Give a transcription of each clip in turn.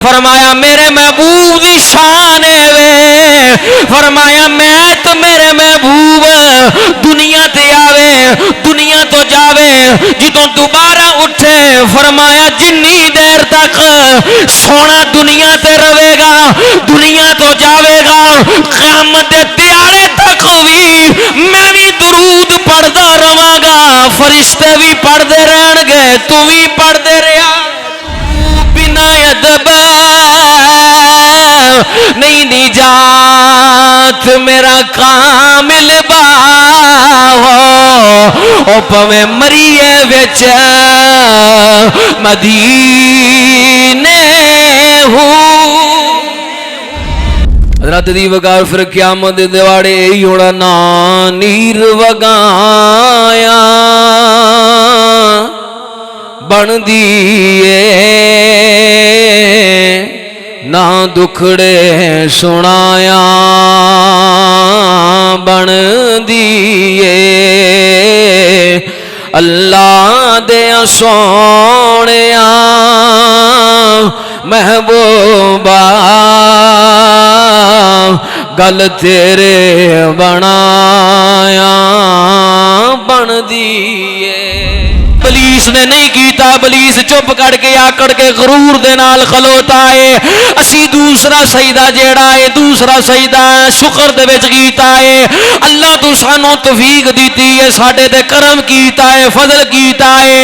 فرمایا میرے محبوب دی شان ہے، فرمایا میں تو میرے محبوب دنیا تے آوے دنیا تو جاوے جدوں دوبارہ اٹھے، فرمایا جنی دیر تک سونا دنیا تے رہے گا دنیا تو جاوے گا، قیامت دے دیاڑے تک بھی میں بھی درود پڑھدا رہاں گا، فرشتے بھی پڑھدے رہن گے، تو بھی پڑھدے رہیا نہیں نجات میرا کامل با ہو او پویں مریے وچ مدینے ہو۔ حضرت دی وگار پھر قیامت دے دیواڑے ہونا نا نیر وگایا بن دیئے نہ دکھڑے سنایا بن دیئے، اللہ دے سونیا محبوبا گل تیرے بنایا بن دیئے۔ بلیس نے نہیں کیتا، بلیس چپ کر کے آکڑ کے غرور دے نال کھلوتا ہے، اسی دوسرا سجدہ جیڑا ہے دوسرا سجدہ شکر دے وچ کیتا ہے، اللہ تو سانو توفیق دیتی ہے، ساڈے تے کرم کیتا ہے، فضل کیتا ہے،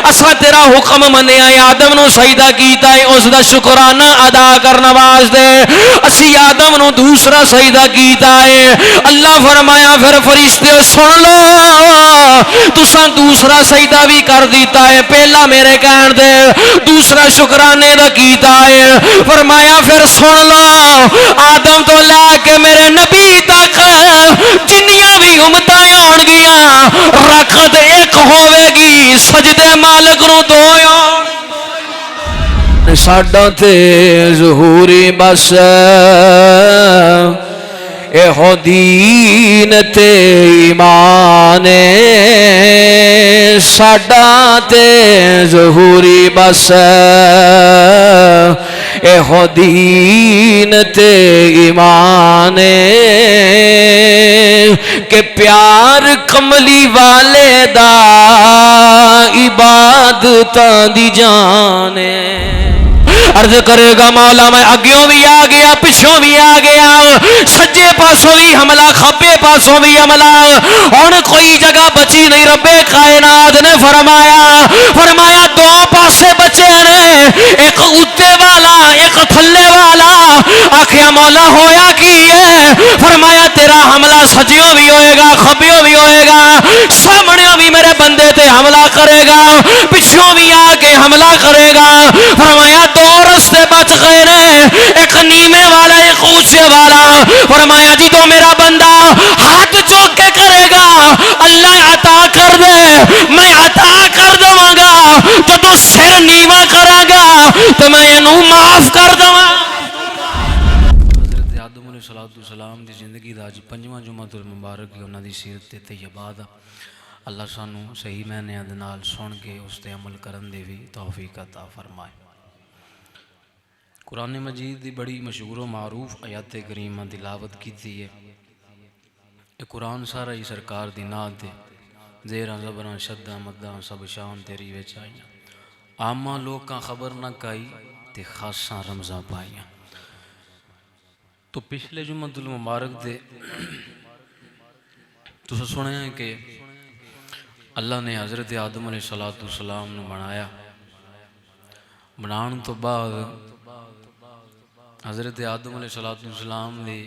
اسا تیرا حکم منیا ہے، آدم نو سجدہ کیتا ہے، اس دا شکرانہ ادا کرنا واسطے اسی آدم نو دوسرا سجدہ کیتا ہے۔ اللہ فرمایا پھر فرشتے سن لو تساں دوسرا سجدہ بھی کر دیتا ہے، پہلا میرے کہن دے دوسرا شکرانے دا کیتا ہے، فرمایا پھر سن لو آدم تو لے کے میرے نبی تک جنیاں بھی امتاں ہون گیاں رکعت ایک ہوے گی، سجدے مالک نو دو ساڈا تے ظہوری بس اے دین تے ایمان ساڈا تے ظہوری بس اے دین تے ایمان کہ پیار کملی والے دا عبادتاں دی جانے۔ عرض کرے گا مولا میں اگیوں بھی آ گیا پچھوں بھی آ گیا، سجے پاسوں بھی حملہ کھبے پاسوں بھی حملہ، ہن کوئی جگہ بچی نہیں، رب کائنات نے فرمایا دو پاسے بچے نے، ایک اوتے والا ایک تھلے والا۔ آخیا مولا ہویا کی ہے؟ فرمایا تیرا حملہ سجیوں بھی ہوئے گا کھبیوں بھی ہوئے گا، سامنیوں بھی میرے بندے تے حملہ کرے گا، پچھوں بھی آ کے حملہ کرے گا۔ فرمایا دو رستے بچ گئے نے، ایک نیمے والا ایک اونچے والا۔ فرمایا جی تو میرا بندہ ہاتھ چوک کے کرے گا اللہ عطا کر دے، میں عطا کر دوں گا، تو تو سر نیواں کرا گا تو میں انہوں معاف کر دوں گا۔ حضرت آدم علیہ السلام دی زندگی دا جی پنجواں جمعۃ المبارک کی انہاں دی سیرت تے طیبہ دا اللہ سانو صحیح معنیاں دے نال سن کے اس تے عمل کرن دے بھی توفیق عطا فرمائے۔ قرآن مجید دی بڑی مشہور و معروف آیات کریمہ تلاوت کیتی ہے، یہ قرآن سارا ہی سرکار دی نات دے زیراں زبراں شداں مداں سب شان تیری وچ آئیاں، عامہ لوکاں خبر نہ کائی تے خاصاں رمزاں پائیاں۔ تو پچھلے جمعۃ المبارک دے تو سنے ہیں کہ اللہ نے حضرت آدم علیہ السلام نے بنایا، بنان تو بعد حضرت آدم علیہ السلام نے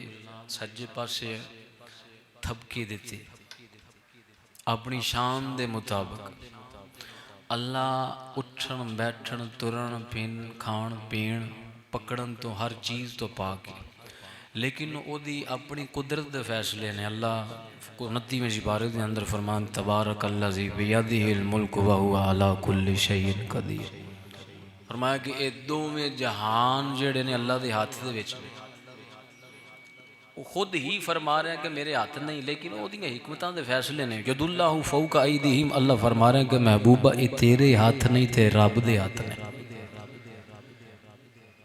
سجے پاسے تھپکی دیتی اپنی شان دے مطابق۔ اللہ اٹھن بیٹھن ترن پھن کھان پین پکڑن تو ہر چیز تو پاک ہے، لیکن وہ دی اپنی قدرت دے فیصلے نے۔ اللہ 29ویں سپارے دے اندر فرمان تبارک الذی بیدہ الملک وہو علی کل شیء قدیر، فرمایا کہ اے دوویں جہان جڑے نے اللہ دے ہاتھ دے وچ، وہ خود ہی فرما رہے ہیں کہ میرے ہاتھ نہیں، لیکن وہ دیاں حکمتاں دے فیصلے نے۔ ید اللہ فوق ایدیہم، اللہ فرما رہے ہیں کہ محبوبہ یہ تیرے ہاتھ نہیں تے رب دے ہاتھ نے۔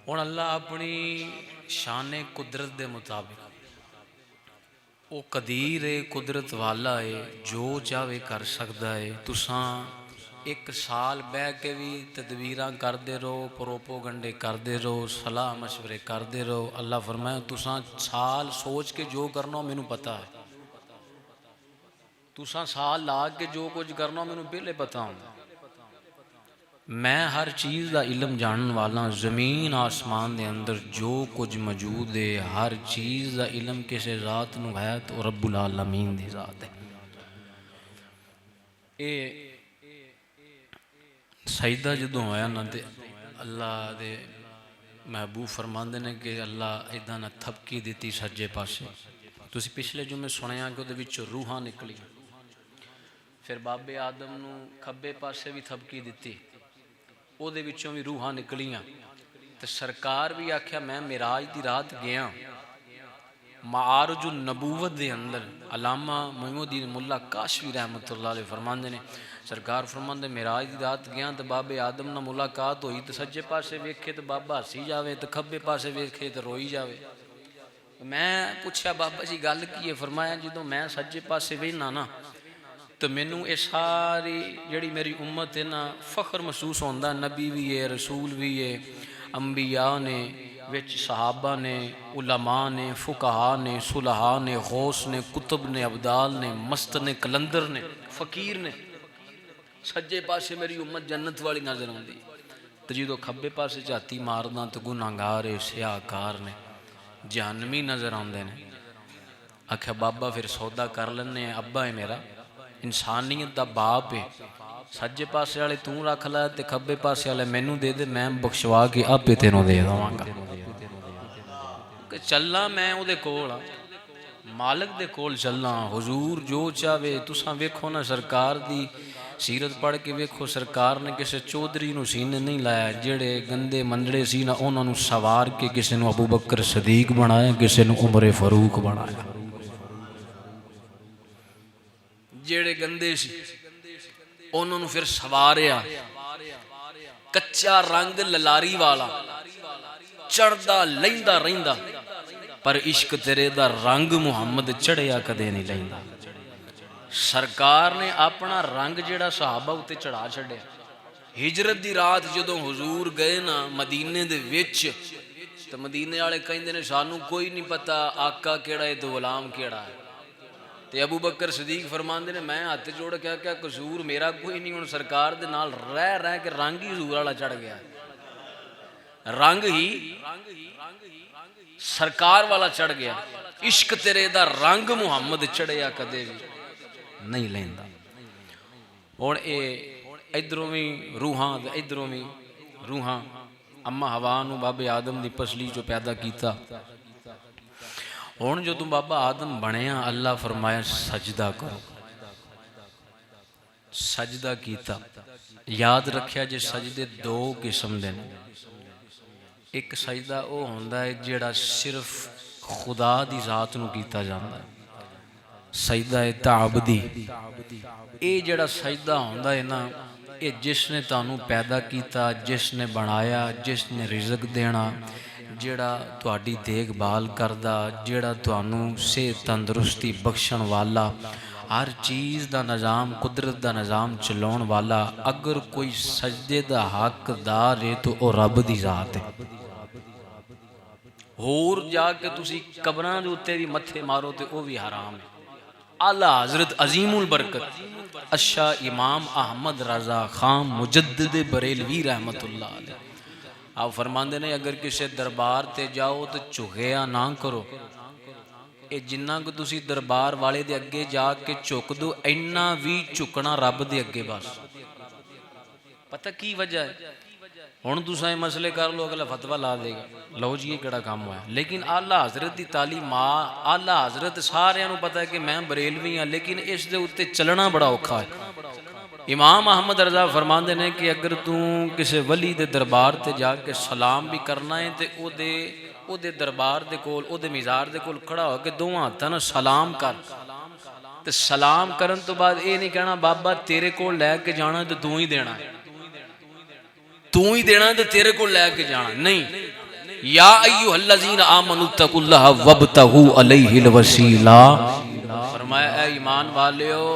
ہوں اللہ اپنی شان قدرت دے مطابق وہ قدیر ہے، قدرت والا ہے، جو چاہے کر سکتا ہے۔ تساں ایک سال بہ کے بھی تدبیراں کردے رہو، پروپوگنڈے کردے رہو، صلاح مشورے کردے رہو، اللہ فرمایا تساں سال سوچ کے جو کرنا مینوں پتہ ہے، تساں سال لا کے جو کچھ کرنا مینوں پہلے پتہ ہوندا، میں ہر چیز دا علم جانن والا، زمین آسمان دے اندر جو کچھ موجود ہے ہر چیز دا علم کسے ذات نو ہے تو رب العالمین دی ذات ہے۔ اے سجدہ جدوں ہویا نا تے اللہ دے محبوب فرماندے نے کہ اللہ ایداں نہ تھپکی دیتی سجے پاسے، تسی پچھلے جمعے سنیا کہ وہ وچوں روحاں نکلی، پھر بابے آدم نو کھبے پاسے بھی تھپکی دیتی، او دے وچوں بھی روحاں نکلیاں، تے سرکار بھی آکھیا میں معراج دی رات گیا، معارج النبوت دے اندر علامہ معین الدین ملا کاشفی رحمۃ اللہ علیہ فرماندے نے، سرکار فرماندے معراج دی رات گیا تے بابے آدم نال ملاقات ہوئی تے سجے پاسے ویکھے تے بابا ہسی جاوے تے کھبے پاسے ویکھے تے روئی جاوے۔ میں پوچھا بابا جی گل کی ہے؟ فرمایا جدوں میں سجے پاسے ویہنا نا تو مینوں یہ ساری جڑی میری امت ہے نا فخر محسوس ہوتا، نبی بھی ہے، رسول بھی ہے، انبیاء نے وچ صحابہ نے، علماء نے، فقہاء نے، صلحاء نے، غوث نے، کتب نے، ابدال نے، مست نے، کلندر نے، فقیر نے، سجے پاسے میری امت جنت والی نظر آتی، تو جدوں کھبے پاسے جاتی مارنا تو گناہگار سیاہکار نے، جہنمی نظر آتے ہیں۔ آکھیا بابا پھر سودا کر لینے، ابا ہے میرا، انسانیت دا باپ ہے، سجے پاسے والے توں رکھ لے تے کھبے پاسے والے مینوں دے دے، میں بخشوا کے آپے تینوں دے داں گا، کہ چلنا میں او دے کول مالک دے کول چلنا، حضور جو چاہے۔ تساں ویکھو نا سرکار دی سیرت پڑھ کے ویکھو، سرکار نے کسے چودھری نو سینے نہیں لایا، جڑے گندے منڈے سی نا انہاں نو سوار کے کسے نو ابو بکر صدیق بنایا، کسے نو عمر فاروق بنایا، جڑے گندے سی انہوں نے پھر سواریا، کچا رنگ للاری والا چڑھدا لیندا رہندا، پر عشق تیرے دا رنگ محمد چڑھیا کدے نہیں لیندا۔ سرکار نے اپنا رنگ جڑا صحابہ اتے چڑھا چھڑیا، ہجرت دی رات جدوں حضور گئے نا مدینے دے وچ، تو مدینے والے کہندے نے سانوں کوئی نہیں پتا آقا کیڑا ہے تو غلام کیڑا ہے، تے ابو بکر صدیق فرماندے نے میں ہاتھ جوڑ کے کیا قصور میرا کوئی نہیں، ہن سرکار دے نال رہ کے رنگ ہی حضور والا چڑھ گیا، رنگ ہی سرکار والا چڑھ گیا، عشق تیرے دا رنگ محمد چڑھیا کدے بھی نہیں لیندا۔ ہن اے ادھروں بھی روحاں ادھروں بھی روحاں، اما ہوا نو بابے آدم دی پسلی چو پیدا کیتا، ہوں جو تم بابا آدم بنیا اللہ فرمایا سجدہ کرو، سجدہ کیتا۔ یاد رکھیا جے سجدے دو قسم دے، ایک سجدہ او ہوندا ہے جیڑا صرف خدا دی ذات نو کیتا جاندا ہے، سجدہ تعبدی، اے جیڑا سجدہ ہوندا ہے نا اے جس نے تانوں پیدا کیتا، جس نے بنایا، جس نے رزق دینا، جیڑا تہاڈی دیکھ بھال کردا، جیڑا تانوں صحت تندرستی بخشن والا، ہر چیز دا نظام قدرت دا نظام چلاؤن والا، اگر کوئی سجدے دا حقدار ہے تو او رب دی ذات ہے۔ ہور جا کے تسی قبراں دے اوتے بھی متھے مارو تے او بھی حرام ہے۔ اعلیٰ حضرت عظیم البرکت اشاہ امام احمد رضا خان مجدد بریلوی رحمت اللہ علیہ آپ فرماندے نے اگر کسی دربار تے جاؤ تو چغیا نہ کرو، اے جنہ کو تسی دربار والے دے اگے جا کے چک دو اینا بھی چکنا رب دے اگے، بس پتہ کی وجہ ہے؟ ہن تساں یہ مسئلے کر لو اگلا فتویٰ لا دے گا، لو جی یہ کیڑا کام ہوا ہے، لیکن اعلیٰ حضرت دی تعلیم، اعلیٰ حضرت سارے نوں پتہ ہے کہ میں بریلوی ہاں، لیکن اس دے اوتے چلنا بڑا اوکھا ہے۔ امام احمد رضا فرماندے نے کہ اگر توں کسی ولی دے دربار تے جا کے سلام بھی کرنا ہے تے او دے دربار دے کول، او دے مزار دے کول کھڑا ہو کے دوواں ہتھاں نال سلام کر، تے سلام کرن تو بعد اے نہیں کہنا بابا تیرے کول لے کے جانا تے تو ہی دینا ہے، تو ہی دینا تے تیرے کول لے کے جانا نہیں، یا ایھا الذین آمنوا اتقوا اللہ وابتغوا الیہ الوسیلہ، فرمایا اے ایمان والیو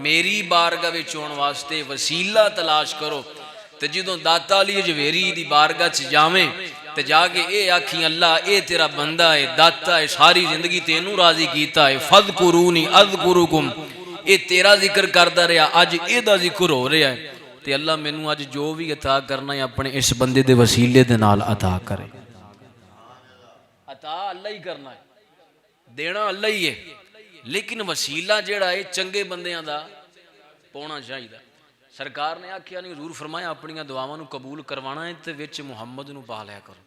میری بارگاہ وچ آਉਣ واسطے وسیلہ تلاش کرو۔ تے جدوں داتا علی جویری دی بارگاہ چ جاویں تے جا کے اے آکھی اللہ اے تیرا بندہ ہے، داتا ہے، ساری زندگی تینوں راضی کیتا ہے، فذکرونی اذکرکم، اے تیرا ذکر کردا رہیا، اج اے دا ذکر ہو رہا ہے، تے اللہ مینوں اج جو بھی عطا کرنا ہے اپنے اس بندے دے وسیلے دے نال عطا کرے۔ عطا اللہ ہی کرنا ہے، دینا اللہ ہی ہے، لیکن وسیلہ جیڑا ہے چنگے بندیاں دا پونا چاہیے۔ سرکار نے آکھیا نہیں، حضور فرمایا اپنی دعاواں نو قبول کروانا ہے تے وچ محمد نو پا لیا کرو۔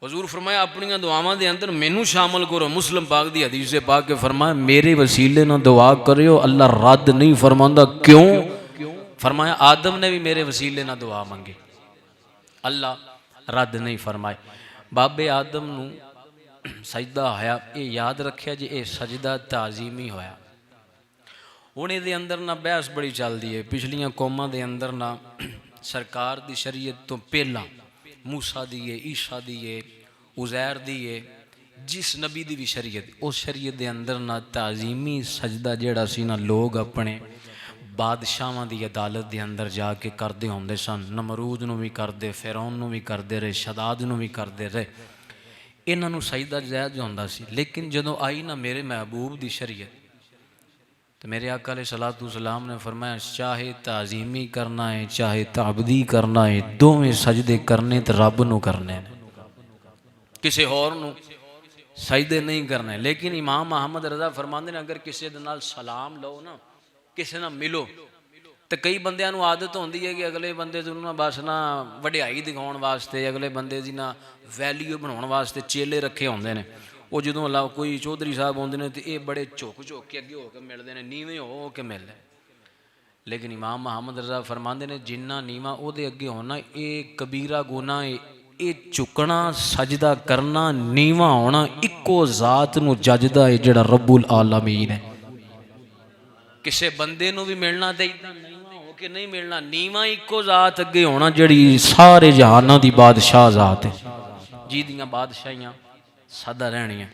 حضور فرمایا اپنی دعاواں دے اندر مینوں شامل کرو۔ مسلم پاک دی حدیث پاک کے فرمایا میرے وسیلے نہ دعا کریو اللہ رد نہیں فرماندا۔ کیوں؟ فرمایا آدم نے بھی میرے وسیلے نہ دعا منگی، اللہ رد نہیں فرمائے۔ بابے آدم نو سجدہ ہویا، اے یاد رکھیا جی اے سجدہ تعظیمی ہویا۔ ہن دے اندر نہ بحث بڑی چلدی ہے، پچھلیاں قوماں دے اندر نہ سرکار دی شریعت تو پہلا موسیٰ دی ہے، عیسیٰ دی ہے، عزیر دی ہے، جس نبی دی بھی شریعت، اس شریعت دے اندر نہ تعظیمی سجدہ جیڑا سی نہ لوگ اپنے بادشاہاں دی عدالت دے اندر جا کے کردے ہوندے سن۔ نمرود نو بھی کردے، فرعون نو بھی کردے رہے، شداد نو بھی کردے رہے، انہاں نو سجدہ جائز ہوندا سی۔ لیکن جدوں آئی نہ میرے محبوب دی شریعت تو میرے آقا علیہ الصلوۃ والسلام نے فرمایا چاہے تعظیمی کرنا ہے چاہے تعبدی کرنا ہے، دوویں سجدے کرنے تے رب نو کرنے، کسی اور نو سجدے نہیں کرنے۔ لیکن امام محمد رضا فرماندے نے اگر کسی دے نال سلام لو نا، کسی نال ملو، تو کئی بندیاں نو عادت ہوندی ہے کہ اگلے بندے نو بس نہ وڈیائی دکھاؤن واسطے، اگلے بندے دی نہ ویلیو بناؤن واسطے چیلے رکھے ہوندے نے۔ وہ جدوں اللہ کوئی چودھری صاحب ہوندے نے تو یہ بڑے جھک جھک کے اگے ہو کے ملتے ہیں، نیویں ہو کے ملتے ہیں۔ لیکن امام محمد رضا فرماندے نے جنہ نیواں او دے اگے ہونا یہ کبیرہ گناہ ہے، یہ چکنا سجدہ کرنا نیواں ہونا اکو ذات نو ججدا ہے جڑا رب العالمین ہے۔ کسے بندے نو بھی ملنا تے نیواں ہو کے نہیں ملنا، نیواں اکو ذات اگے ہونا جڑی سارے جہاناں دی بادشاہ ذات ہے، جی دیاں بادشاہیاں سادہ رہنیاں۔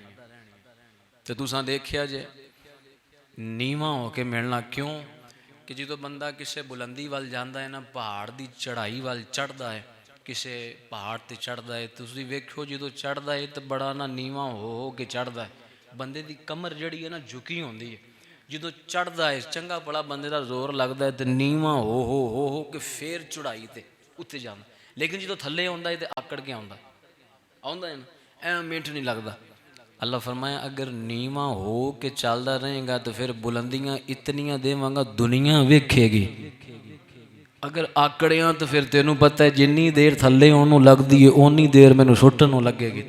تو تساں دیکھیا جے نیواں ہو کے ملنا کیوں کہ جدو بندہ کسے بلندی وال جاندا ہے نا، پہاڑ دی چڑھائی وال چڑھدا ہے، کسے پہاڑ تے چڑھدا ہے، تسی ویکھو جدو چڑھدا ہے تو بڑا نا نیواں ہو کے چڑھدا ہے، بندے دی کمر جڑی ہے نا جھکی ہوندی ہے۔ جدو چڑھدا ہے چنگا بڑا بندے دا زور لگدا ہے تو نیواں ہو کے پھر چڑھائی تے اتنے جاندا، لیکن جدو تھلے ہوندا ہے تو آکڑ کے آوندا ہے نا، اے منٹ نہیں لگتا۔ اللہ فرمایا اگر نیواں ہو کے چلدا رہے گا تو پھر بلندیاں اتنیاں دیواں گا دنیا ویکھے گی، اگر آکڑیاں تو پھر تینوں پتہ ہے جنی دیر تھلے اونوں لگدی ہے اونی دیر مینوں سٹن نوں لگے گی،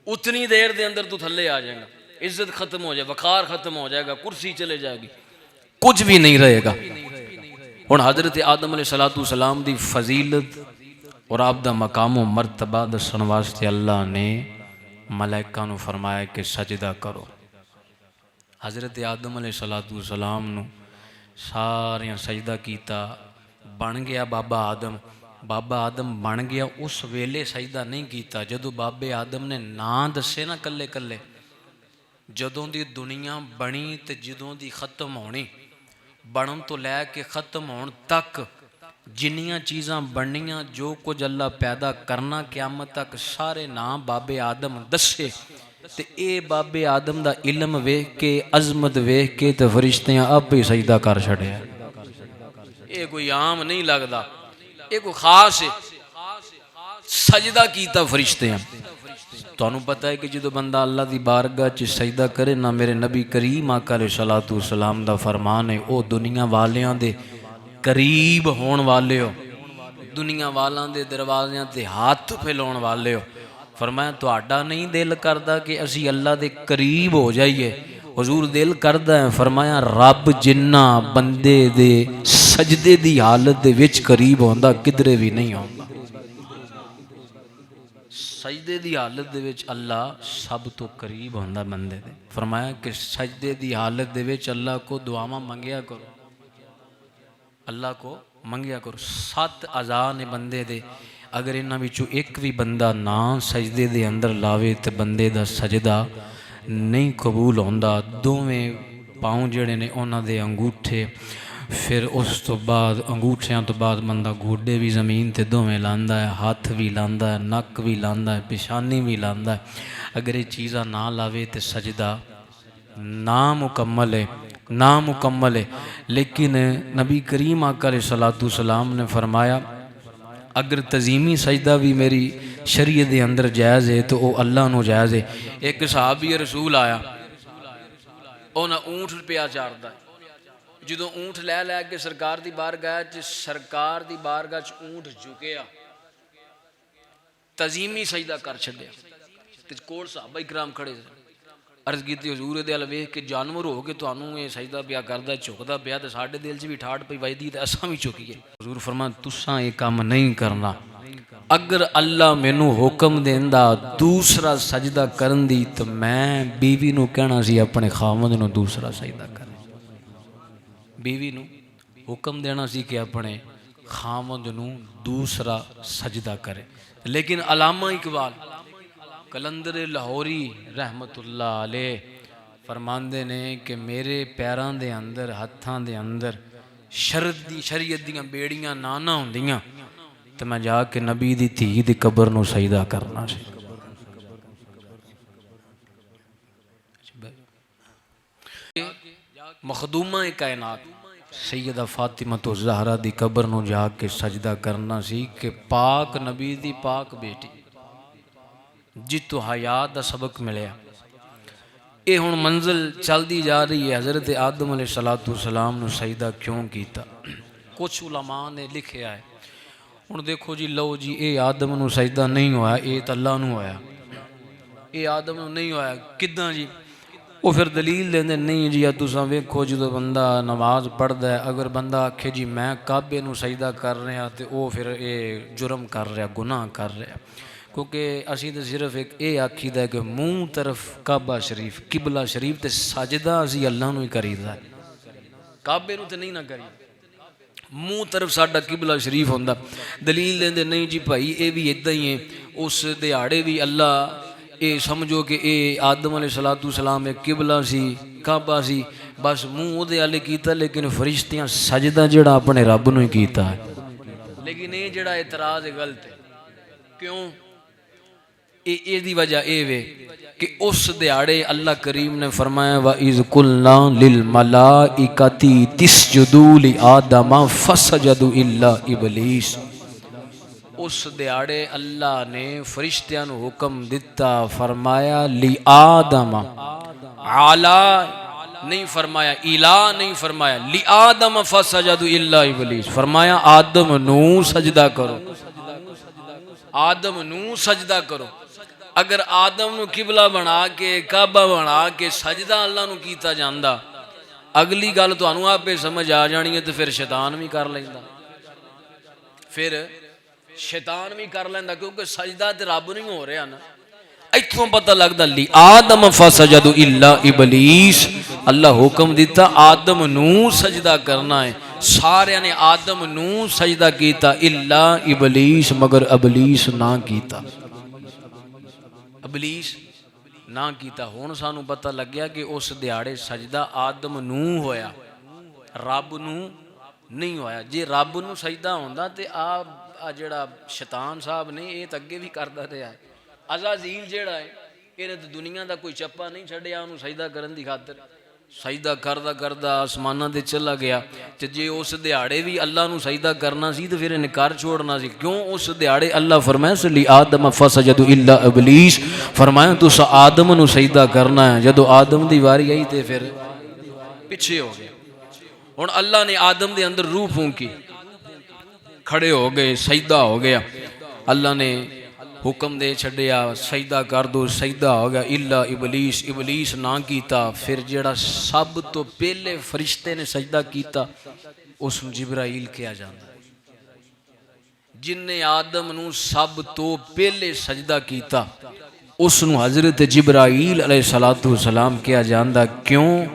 اتنی دیر دے اندر تو تھلے آ جائے گا، عزت ختم ہو جائے، وقار ختم ہو جائے گا، کرسی چلے جائے گی، کچھ بھی نہیں رہے گا۔ ہن حضرت آدم علیہ السلام دی فضیلت اور آپ دا مقام و مرتبہ دسن واسطے اللہ نے ملائکہ نو فرمایا کہ سجدہ کرو۔ حضرت آدم علیہ السلام نو ساریاں سجدہ کیتا، بن گیا بابا آدم۔ بابا آدم بن گیا، اس ویلے سجدہ نہیں کیتا جدو بابے آدم نے نا دسے نا کلے کلے، جدوں دی دنیا بنی تے جدوں دی ختم ہونی، بنن تو لے کے ختم ہون تک جنیاں چیزاں بننیاں جو کچھ اللہ پیدا کرنا قیامت تک سارے نام بابے آدم دسے، تے اے بابے آدم دا علم ویکھ کے عظمت ویکھ کے تے فرشتیاں اب ہی سجدہ کر چھڑیا۔ اے کوئی عام نہیں لگدا، اے کوئی خاص ہے، سجدہ کیتا فرشتیاں۔ تانوں پتہ ہے کہ جدو بندہ اللہ دی بارگاہ چ سجدہ کرے نہ، میرے نبی کریم آقا علیہ السلام دا فرمان ہے او دنیا والیاں دے قریب ہون والے ہو، دنیا والاں دے دروازیاں تے ہاتھ پھیلاون والے ہو۔ فرمایا تہاڈا نہیں دل کردا کہ اسی اللہ دے قریب ہو جائیے؟ حضور دل کردا ہے، فرمایا رب جنہ بندے دے سجدے دی حالت دے وچ قریب ہوندا کدرے بھی نہیں ہوندا۔ سجدے دی حالت دے وچ اللہ سب تو قریب ہوندا بندے دے۔ فرمایا کہ سجدے دی حالت دے وچ اللہ کو دعاواں منگیا کرو، اللہ کو منگیا کرو۔ 7 اعضاء نے بندے دے، اگر انہاں وچوں ایک بھی بندہ نہ سجدے دے اندر لاوے تے بندے دا سجدہ نہیں قبول ہوندا. دوویں پاؤں جڑے نے انہاں دے انگوٹھے، پھر اس تو بعد انگوٹھیاں تو بعد بندہ گوڈے بھی زمین تے دوویں لاندا ہے، ہاتھ بھی لاندا ہے، نک بھی لاندا ہے، پیشانی بھی لاندا ہے. اگر یہ چیزاں نہ لاوے تے سجدہ نامکمل ہے. لیکن نبی کریم آقا علیہ السلام نے فرمایا اگر تزیمی سجدہ بھی میری شریعت دے اندر جائز ہے تو وہ اللہ نو جائز ہے. ایک صحابی رسول آیا، انہاں اونٹ پیا چاردا، جدوں اونٹ لے لے کے سرکار دی بارگاہ چ اونٹ جھکیا، تزیمی سجدہ کر چھڈیا تے کول صحابہ کرام کھڑے سن. عرض کیتی حضور دے ال ویکھ کے جانور ہو کے تانوں یہ سجدہ پیا کردا جھکدا پیا تے ساڈے دل چ بھی ٹھاٹ پئی وجدی تے اساں بھی جھکیے. حضور فرمان تساں یہ کام نہیں کرنا. اگر اللہ مینوں حکم دیندا دوسرا سجدہ کرن دی تے میں بیوی نو کہنا سی اپنے خاوند نو دوسرا سجدہ کرے. بیوی نو حکم دینا سی کہ اپنے خاوند نو دوسرا سجدہ کرے. لیکن علامہ اقبال کلندر لاہوری رحمت اللہ علیہ فرماندے نے کہ میرے پیراں دے اندر ہتھاں دے اندر شریعت دیاں بیڑیاں نہ ہوندیاں تے میں جا کے نبی دی دھی دی قبر نو سجدہ کرنا سی. مخدومہ کائنات سیدہ فاطمہ الزہرا دی قبر نو جا کے سجدہ کرنا سی کہ پاک نبی دی پاک بیٹی جتو حیات دا سبق ملیا. اے ہن منزل چلدی جا رہی ہے حضرت آدم علیہ السلام نو سجدہ کیوں کیتا. کچھ علماء نے لکھیا ہے ہن دیکھو جی لو جی اے آدم نو سجدہ نہیں ہویا، اے تے اللہ نو ہویا. اے آدم نو نہیں ہویا کداں جی؟ وہ پھر دلیل دیندے نہیں جی تساں ویکھو جدوں بندہ نماز پڑھدا ہے اگر بندہ آکھے جی میں کعبے نو سجدہ کر رہا تے او پھر اے جرم کر رہا، گناہ کر رہا. کیونکہ اسی تو صرف ایک اے آکھیدا ہے کہ منہ طرف کعبہ شریف قبلہ شریف تے سجدہ اسی اللہ نو ہی کریدا ہے، کعبے نو تے نہیں نہ کری. منہ طرف ساڈا قبلہ شریف ہوندا. دلیل دیندے نہیں جی بھائی اے بھی اداں ہی ہے. اس دیہاڑے بھی اللہ اے سمجھو کہ اے آدم علیہ السلام ایک قبلہ سی کعبہ سی، بس منہ دے والے کیتا لیکن فرشتیاں سجدہ جڑا اپنے رب نو ہی کیتا ہے. لیکن اے جڑا اعتراض غلط ہے. کیوں؟ اے دی وجہ اے وے کہ اس دیہاڑے اللہ کریم نے فرمایا وَإِذْ قُلْنَا لِلْمَلَائِكَةِ اسْجُدُوا لِآدَمَ فَسَجَدُوا إِلَّا إِبْلِيسَ. اس دیہاڑے اللہ نے فرشتیاں نو حکم دیتا، فرمایا لِآدَمَ، عَلَى نہیں فرمایا، الہ نہیں فرمایا، لِآدَمَ فَسَجَدُوا إِلَّا إِبْلِيسَ. فرمایا آدم نو سجدہ کرو، آدم نو سجدہ کرو. اگر آدم نو قبلہ بنا کے کعبہ بنا کے سجدہ اللہ نو کیتا جاندا، اگلی گل تانوں آپے سمجھ آ جانی ہے تو پھر شیطان بھی کر لیندا، پھر شیطان بھی کر لیندا کیونکہ سجدہ تے رب نہیں ہو رہا نا. ایتھوں پتہ لگدا لی آدم فسجدوا الا ابلیس. اللہ حکم دیتا آدم نو سجدہ کرنا ہے، سارے نے آدم نو سجدہ کیتا الا ابلیس، مگر ابلیس نہ کیتا، ابلیس نہ کیتا. ہن سانوں پتہ لگ گیا کہ اس دیہاڑے سجدہ آدم نو ہویا، رب نو نہیں ہویا. جے رب نو سجدہ ہوندا تے آ جڑا شیطان صاحب نے یہ تے اگے بھی کردا رہیا ہے. عزازیل جڑا ہے انہیں تو دنیا دا کوئی چپا نہیں چھڈیا انہوں سجدہ کرن دی خاطر. سجدہ کردا کردا آسماناں تے چلا گیا تے جے اس دیہاڑے بھی اللہ نو سجدہ کرنا سی تے پھر انہیں کر چھوڑنا سی. کیوں؟ اس دیہاڑے اللہ فرمایا سلی آدم فسجدوا الا ابلیس، فرمایا تس آدم نو سجدہ کرنا ہے. جدو آدم دی واری آئی تے پھر پیچھے ہو گیا. ہن اللہ نے آدم دے اندر روح پھونکی، کھڑے ہو گئے، سجدہ ہو گیا. اللہ نے حکم دے چھڑیا سجدہ کر دو، سجدہ ہو گیا الا ابلیس. ابلیس نہ کیتا. پھر جڑا سب تو پہلے فرشتے نے سجدہ کیتا اس جبرائیل کیا جاتا ہے. جن نے آدم نو سب تو پہلے سجدہ کیتا اس نو حضرت جبرائیل علیہ السلام کیا جاتا. کیوں؟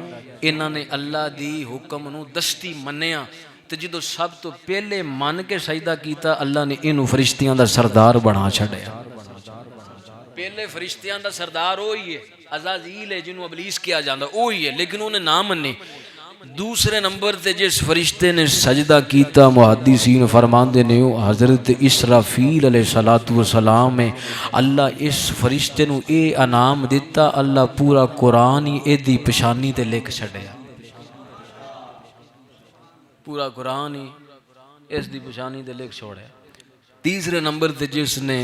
انہاں نے اللہ دی حکم نو دستی منیا تے جدو سب تو پہلے من کے سجدہ کیتا اللہ نے انہوں فرشتیاں دا سردار بنا چھڑیا پہلے فرشتیاں دا سردار وہی ہے عزازیل ہے جنہوں ابلیس کیا جاندہ وہی ہے لیکن انہیں نام منی دوسرے نمبر تے جس فرشتے نے سجدہ کیتا محدثین فرماندے نے حضرت اسرافیل علیہ السلام میں اللہ اس فرشتے نو اے انعام دیتا اللہ پورا قرآن ہی اے دی پشانی تے لکھ چھڑیا پورا قرآن ہی اس دی پشانی تے لکھ چھوڑیا تیسرے نمبر تے جس نے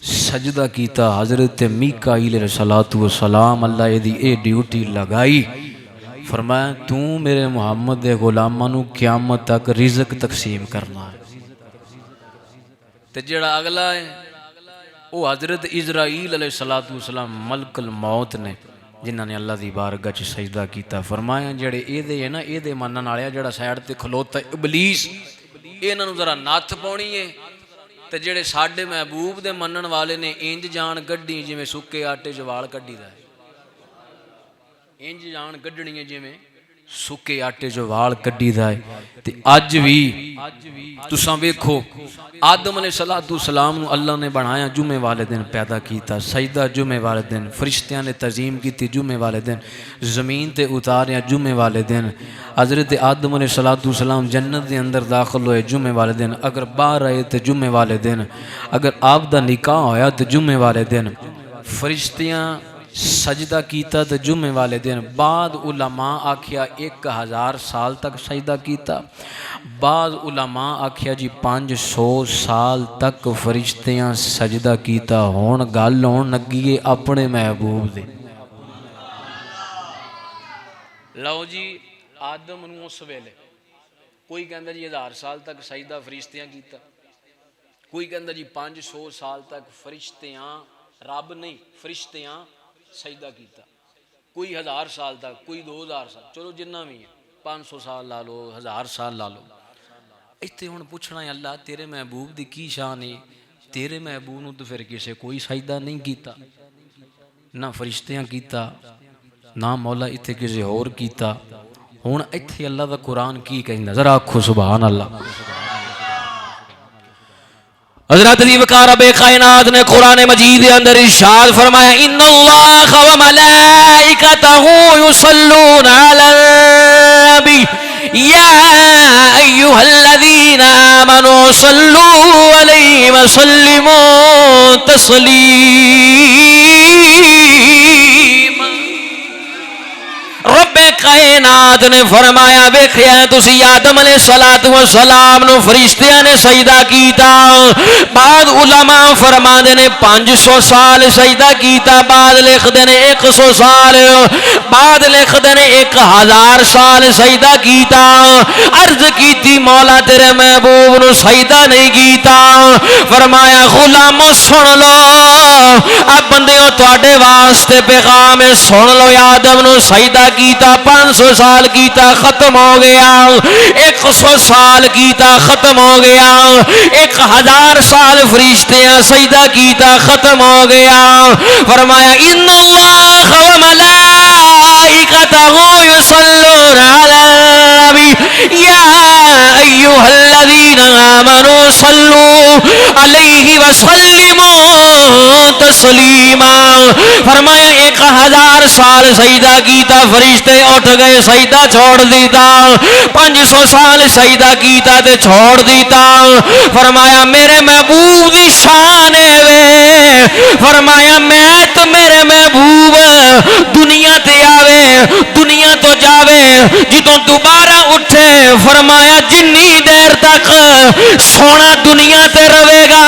سجدہ کیتا حضرت میکائیل علیہ السلام اللہ اے دی اے ڈیوٹی لگائی فرمایا تو میرے محمد دے غلاماں نو قیامت تک رزق تقسیم کرنا ہے تے جڑا اگلا ہے وہ حضرت اسرائیل علیہ السلام ملک الموت نے جنہاں نے اللہ دی بارگاہ چ سجدہ کیتا فرمایا جڑے اے دے ہے نا اے دے منن والے جڑا سائیڈ تے کھلوتا ابلیس انہاں نو ذرا ناتھ پاونی ہے تے جڑے ساڈے محبوب دے منن والے نے انج جان گڈی جویں سکے آٹے چ وال کڈی دا انج جان گڈنی ہے جویں سکے آٹے جو وال کڈی دا ہے تے اج بھی تساں ویکھو آدم علیہ السلام نو اللہ نے بنایا جمعے والے دن پیدا کیتا سجدہ جمعے والے دن فرشتیاں نے تعظیم کیتی جمعے والے دن زمین تے اتاریا جمعے والے دن حضرت آدم علیہ السلام جنت دے اندر داخل ہوئے جمعے والے دن اگر باہر آئے تے جمعے والے دن اگر آپ دا نکاح ہویا تے جمعے والے دن فرشتیاں سجدہ کیتا تے جمعے والے دن بعد علماء آکھیا 1000 سال تک سجدہ کیتا بعض علماء آکھیا جی 500 سال تک فرشتیاں سجدہ کیتا ہون گل ہون لگی اپنے محبوب دے لو جی آدم نو اس ویلے کوئی کہندا جی 1000 سال تک سجدہ فرشتیاں کیتا کوئی کہندا جی 500 سال تک فرشتیاں رب نہیں فرشتیاں سجدہ کیتا کوئی 1000 سال تک کوئی 2000 سال چلو جنہ بھی ہے 500 سال لا لو 1000 سال لا لو اتنے ہوں پوچھنا ہے اللہ تیرے محبوب دی کی شان ہے تیرے محبوب نو تو پھر کسے کوئی سجدہ نہیں کیتا نہ فرشتیاں کیتا نہ مولا اتنے کسے اور کیتا ہوں اتنے اللہ دا قرآن کی کہیں ذرا آکھو سبحان اللہ حضرت علی وقار رب کائنات نے قرآن مجید کے اندر ارشاد فرمایا ان اللہ و ملائکتہ یصلون علی النبی یا ایھا الذین آمنوا صلوا علیہ وسلموا تسلیما رب کائنات نے فرمایا ویکھیا تسی آدم علیہ السلام نو فرشتیاں نے سجدہ کیتا بعد علماء فرماندے نے 500 سال سجدہ کیتا بعد لکھدے نے 100 سال بعد لکھدے نے 1000 سال سجدہ کیتا عرض کیتی مولا تیرے محبوب نو سجدہ نہیں کیتا فرمایا غلامو سن لو اب بندیو تواڈے واسطے پیغام ہے سن لو آدم نو سجدہ کیتا 500 سال کیتا ختم ہو گیا 100 سال کیتا ختم ہو گیا 1000 سال فرشتیاں سجدہ کیتا ختم ہو گیا فرمایا ان اللہ و ملائکتہ یصلون علی النبی یا ایھا الذین آمنوا صلوا علیہ وسلموا تسلیما فرمایا 1000 سال سجدہ کیتا فرشتے اٹھ گئے سجدہ چھوڑ دیتا 500 سال سجدہ کیتا تے چھوڑ دیتا فرمایا میرے محبوب دی شان ہے وے فرمایا میں تو میرے محبوب دنیا تے آوے دنیا تو جاوے جدوں دوبارہ اٹھے فرمایا جنی دیر تک سونا دنیا تے رہے گا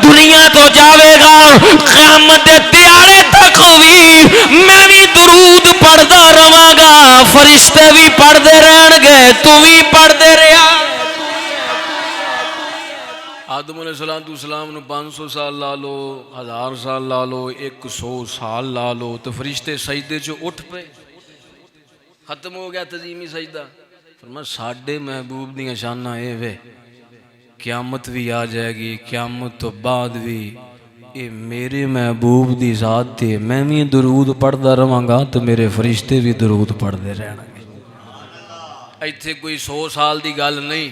دنیا تو جاوے گا قیامت دے دیاڑے تک بھی میں بھی درود پڑھدا رہاں گا فرشتے بھی پڑھدے رہن گے تو بھی پڑھدے رہا آدم علیہ السلام نو 500 سال لا لو 1000 سال لا لو 100 سال لا لو تو فرشتے سجدے چ اٹھ پے ختم ہو گیا تعظیمی سجدہ فرمایا ساڈے محبوب دی شاناں اے وے قیامت بھی آ جائے گی قیامت تو بعد بھی اے میرے محبوب دی ذات تے میں بھی درود پڑھدا رہاں گا تو میرے فرشتے بھی درود پڑھدے رہن گے ਇੱਥੇ ਕੋਈ 100 ਸਾਲ ਦੀ ਗੱਲ ਨਹੀਂ।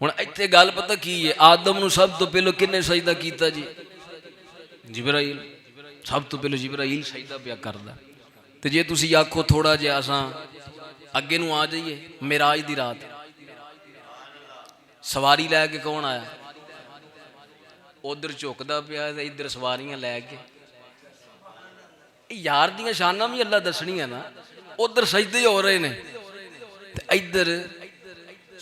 ਹੁਣ ਇੱਥੇ ਗੱਲ ਪਤਾ ਕੀ ਹੈ, ਆਦਮ ਨੂੰ ਸਭ ਤੋਂ ਪਹਿਲਾਂ ਕਿਹਨੇ ਸਜਦਾ ਕੀਤਾ ਜੀ? ਜਿਬਰਾਈਲ। ਸਭ ਤੋਂ ਪਹਿਲਾਂ ਜਿਬਰਾਈਲ ਸਜਦਾ ਪਿਆ ਕਰਦਾ। ਤੇ ਜੇ ਤੁਸੀਂ ਆਖੋ ਥੋੜਾ ਜਿਹਾ ਅਸਾਂ ਅੱਗੇ ਨੂੰ ਆ ਜਾਈਏ, ਮਿਰਾਜ ਦੀ ਰਾਤ ਸਵਾਰੀ ਲੈ ਕੇ ਕੌਣ ਆਇਆ? ਉਧਰ ਝੁਕਦਾ ਪਿਆ ਤੇ ਇੱਧਰ ਸਵਾਰੀਆਂ ਲੈ ਕੇ। ਯਾਰ ਦੀਆਂ ਸ਼ਾਨਾਂ ਵੀ ਅੱਲਾ ਦੱਸਣੀਆਂ ਨਾ। ਉਧਰ ਸਜਦੇ ਹੋ ਰਹੇ ਨੇ ਤੇ ਇੱਧਰ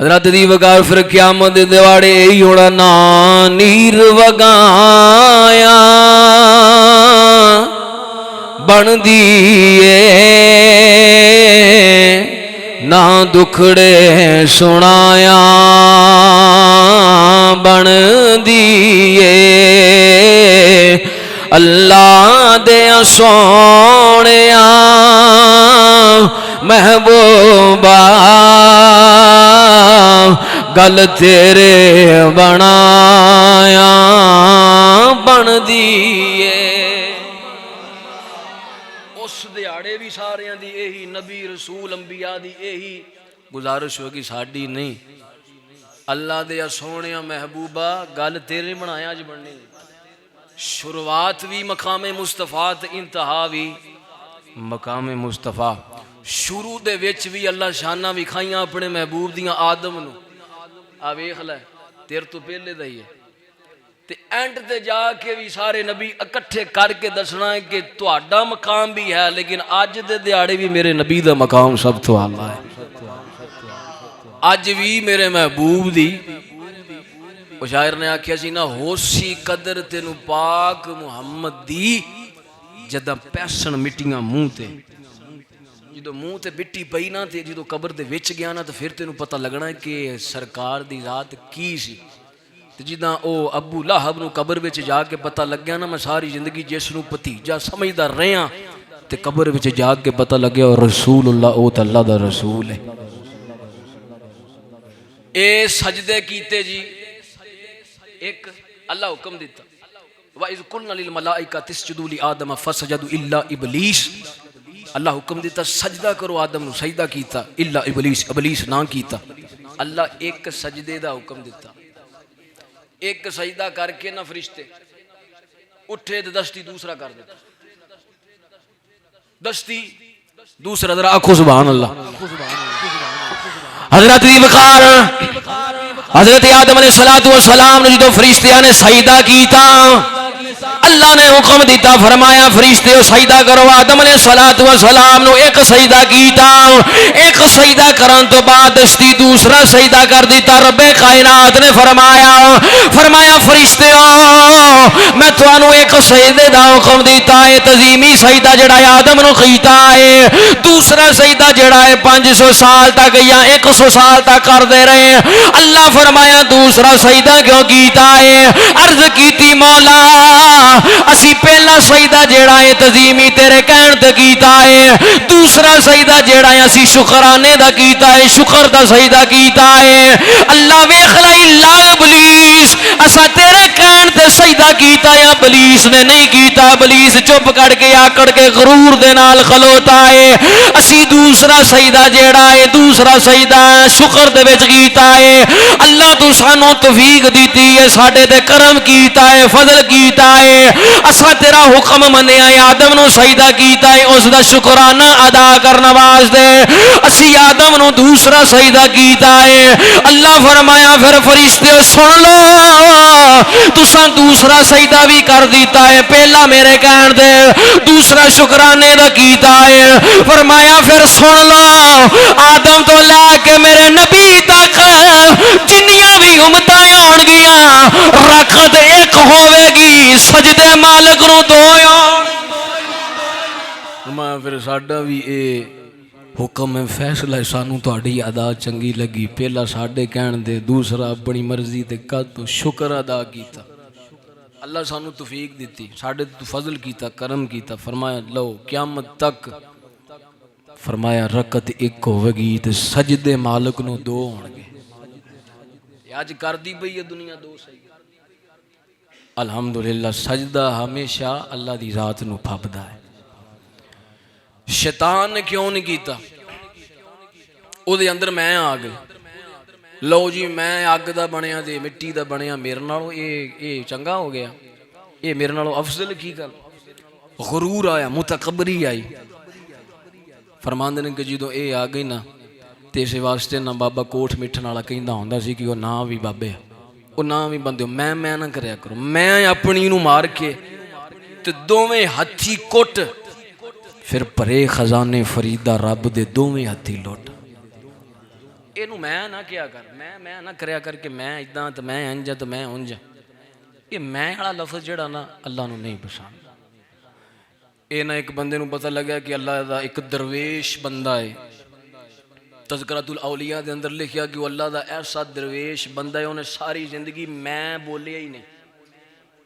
حضرت دی وقار پھر قیامت دے دیواڑے ہی ہونا نا نیر وگایا بن دیئے نہ دکھڑے سنایا بن دیئے اللہ دے سونیا محبوبہ گل تیرے بنایا بن دیئے اس دیاڑے بھی ساریاں دی یہی نبی رسول انبیاء دی یہی گزارش ہوگی ساڑی نہیں اللہ دے سونیا محبوبہ گل تیرے بنایا جو بننے شروعات بھی مقام مصطفیٰ تے انتہا بھی مقام مصطفیٰ شروع دے وچ بھی اللہ شانہ بھی کھائیاں اپنے محبوب دیاں آدم نو آویخ لائے تیر تو پہلے دائی ہے تے اینڈ تے جا کے بھی سارے نبی اکٹھے کر کے دسنا ہے کہ تو آڈا مقام بھی ہے لیکن آج دے دیاڑے بھی میرے نبی دا مقام سب تو آلہ ہے آج بھی میرے محبوب دی وہ شاعر نے آکھیا سی نہ ہو سی قدر تینو پاک محمد دی جدہ پیسن مٹیاں منہ تے جدو منہ تے مٹی پئی نا تے جدو قبر دے وچ گیا نا تو پھر تینو پتہ لگنا ہے کہ سرکار دی ذات کی سی جدہ او ابو لہب نو قبر وچ جا کے پتہ لگ گیا نا میں ساری زندگی جس نو پتیجا سمجھدا رہیاں تے قبر وچ جا کے پتہ لگیا اور رسول اللہ او تے اللہ دا رسول ہے اے سجدے کیتے جی ایک اللہ حکم دیتا وَإِذْ قُلْنَا لِلْمَلَائِكَةِ اسْجُدُوا لِآدَمَ فَسَجَدُوا إِلَّا إِبْلِيسَ اللہ حکم دیتا سجدہ کرو آدم نو سجدہ کیتا الا ابلیس نہ کیتا اللہ ایک سجدے دا حکم دیتا ایک سجدہ کر کے نہ فرشتے اٹھے تو دستی دوسرا کر دیتا دستی دوسرا ذرا آکھو سبحان اللہ حضرت دی وقار حضرت آدم علیہ السلام نے جو فرشتیاں نے سجدہ کیتا اللہ نے حکم دیتا فرمایا فرشتے سجدہ کرو آدم علیہ السلام نو ایک سجدہ کیتا ایک سجدہ کرن تو بعد دستی دوسرا سجدہ کر دیتا رب کائنات نے فرمایا فرشتے میں توانو ایک سجدے دا حکم دیتا ہے تزیمی سجدہ جڑا ہے آدم نو کیتا ہے دوسرا سجدہ جڑا ہے 500 سال تک یا 100 سال تک کر دے رہے اللہ فرمایا دوسرا سجدہ کیوں کیتا ہے عرض کیتی مولا اسی پہلا سجدہ جیڑا ہے تزیمی تیرے کہن تے کیتا ہے دوسرا سجدہ جیڑا ہے اسی شکرانے دا کیتا ہے شکر دا سجدہ کیتا ہے اللہ ویکھ لئی لا ابلیس اسا تیرے کہن تے سجدہ کیتا ہے ابلیس نے نہیں کیتا ابلیس چپ کر کے آکڑ کے غرور دے نال کھلوتا ہے اسی دوسرا سجدہ جیڑا ہے دوسرا سجدہ شکر دے وچ کیتا ہے اللہ تو سانو توفیق دیتی ہے ساڈے تے کرم کیتا ہے فضل کیتا ہے اسا تیرا حکم منیا آدم نو سجدہ کیتا ہے اس دا شکرانہ ادا کرنا واسطے اسی آدم نو دوسرا سجدہ کیتا ہے اللہ فرمایا پھر فرشتے سن لو تساں دوسرا سجدہ بھی کر دیتا ہے پہلا میرے کہن دے دوسرا شکرانے دا کیتا ہے فرمایا پھر سن لو آدم تو لے کے میرے نبی تک جنیاں بھی امتاں ہون گیاں رکھت ایک ہوے گی سجدے مالک نو دویا میں پھر ساڈا بھی اے حکم ہے فیصلہ ہے سانو تہاڈی ادا چنگی لگی پہلا ساڈے کہن دے دوسرا اپنی مرضی تے کد تو شکر ادا کیتا اللہ سانو توفیق دیتی ساڈے تو فضل کیتا کرم کیتا فرمایا لو قیامت تک فرمایا رکعت ایک ہوے گی تے سجدے مالک نو دو ہون گے آج کر دی بھئی یہ دنیا دو صحیح الحمدللہ سجدہ ہمیشہ اللہ دی ذات نو پھپدا ہے شیطان نے کیوں نہیں کیتا او دے اندر میں آ گئی لو جی میں اگ دا بنیا تے مٹی دا بنیا میرے نالوں اے چنگا ہو گیا اے میرے نالوں افضل کی گل غرور آیا متکبری آئی فرماندے نے کہ جدوں اے آ گئی نا تے اس واسطے نہ بابا کوٹھ مٹھن والا کہندا ہوندا سی کہ او نا بھی بابے او نا بھی بندے میں نہ کریا کرو میں اپنی نو مار کے تے دوویں ہتھی کٹ پھر پرے خزانے فریدہ رب دے دوویں ہتھی لوٹ ਇਹਨੂੰ ਮੈਂ ਨਾ ਕਿਹਾ ਕਰ, ਮੈਂ ਨਾ ਕਰਿਆ ਕਰ ਕਿ ਮੈਂ ਇਦਾਂ ਤੇ ਮੈਂ ਇੰਜ ਤੇ ਮੈਂ ਉਂਝ। ਇਹ ਮੈਂ ਵਾਲਾ ਲਫ਼ਜ਼ ਜਿਹੜਾ ਨਾ ਅੱਲਾ ਨੂੰ ਨਹੀਂ ਪਸੰਦ। ਇਹ ਨਾ ਇੱਕ ਬੰਦੇ ਨੂੰ ਪਤਾ ਲੱਗਿਆ ਕਿ ਅੱਲਾ ਦਾ ਇੱਕ ਦਰਵੇਸ਼ ਬੰਦਾ ਹੈ। ਤਜ਼ਕਰਤੁਲ ਔਲੀਆ ਦੇ ਅੰਦਰ ਲਿਖਿਆ ਕਿ ਉਹ ਅੱਲਾ ਦਾ ਐਸਾ ਦਰਵੇਸ਼ ਬੰਦਾ ਹੈ, ਉਹਨੇ ਸਾਰੀ ਜ਼ਿੰਦਗੀ ਮੈਂ ਬੋਲਿਆ ਹੀ ਨਹੀਂ,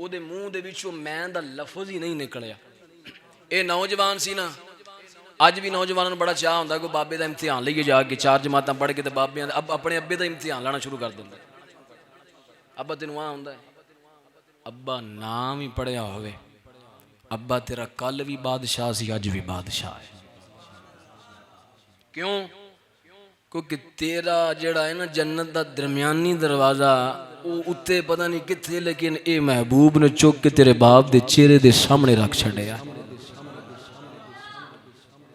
ਉਹਦੇ ਮੂੰਹ ਦੇ ਵਿੱਚੋਂ ਮੈਂ ਦਾ ਲਫ਼ਜ਼ ਹੀ ਨਹੀਂ ਨਿਕਲਿਆ। ਇਹ ਨੌਜਵਾਨ ਸੀ ਨਾ, ਅੱਜ ਵੀ ਨੌਜਵਾਨਾਂ ਨੂੰ ਬੜਾ ਚਾਹ ਹੁੰਦਾ ਕਿ ਬਾਬੇ ਦਾ ਇਮਤਿਹਾਨ ਲਈਏ ਜਾ ਕੇ, 4 ਜਮਾਤਾਂ ਪੜ੍ਹ ਕੇ ਤੇ ਬਾਬਿਆਂ ਦਾ ਆਪਣੇ ਅੱਬੇ ਦਾ ਇਮਤਿਹਾਨ ਲਾਣਾ ਸ਼ੁਰੂ ਕਰ ਦਿੰਦਾ। ਅੱਬਾ ਤੈਨੂੰ ਆ ਹੁੰਦਾ, ਅੱਬਾ ਨਾਮ ਹੀ ਪੜ੍ਹਿਆ ਹੋਵੇ, ਅੱਬਾ ਤੇਰਾ ਕੱਲ ਵੀ ਬਾਦਸ਼ਾਹ ਸੀ ਅੱਜ ਵੀ ਬਾਦਸ਼ਾਹ ਹੈ। ਕਿਉਂ? ਕਿਉਂਕਿ ਤੇਰਾ ਜਿਹੜਾ ਹੈ ਨਾ ਜੰਨਤ ਦਾ ਦਰਮਿਆਨੀ ਦਰਵਾਜ਼ਾ ਉਹ ਉੱਤੇ ਪਤਾ ਨਹੀਂ ਕਿੱਥੇ, ਲੇਕਿਨ ਇਹ ਮਹਿਬੂਬ ਨੇ ਚੁੱਕ ਕੇ ਤੇਰੇ ਬਾਪ ਦੇ ਚਿਹਰੇ ਦੇ ਸਾਹਮਣੇ ਰੱਖ ਛੱਡਿਆ।